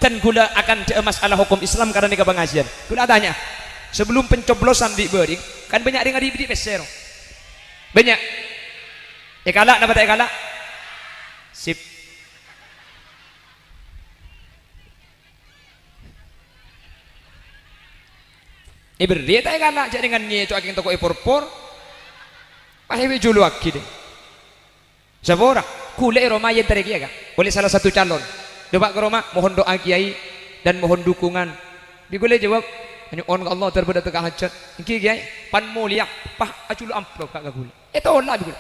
dan gula akan masalah hukum Islam karena ini pengajian. Gula tanya sebelum pencoblosan diberi kan banyak yang di peser banyak kalak dapat kalak sip beri tak kalak jadi dengan ni tu aking toko porpor pahewe julu aki deh sabora kule Roma yang teriki oleh salah satu calon depak ke rumah mohon doa kiai dan mohon dukungan digoleh jawab hanya on Allah terbedak hajat iki kiai pan mulia pah acul amplop kak gule itu lah digoleh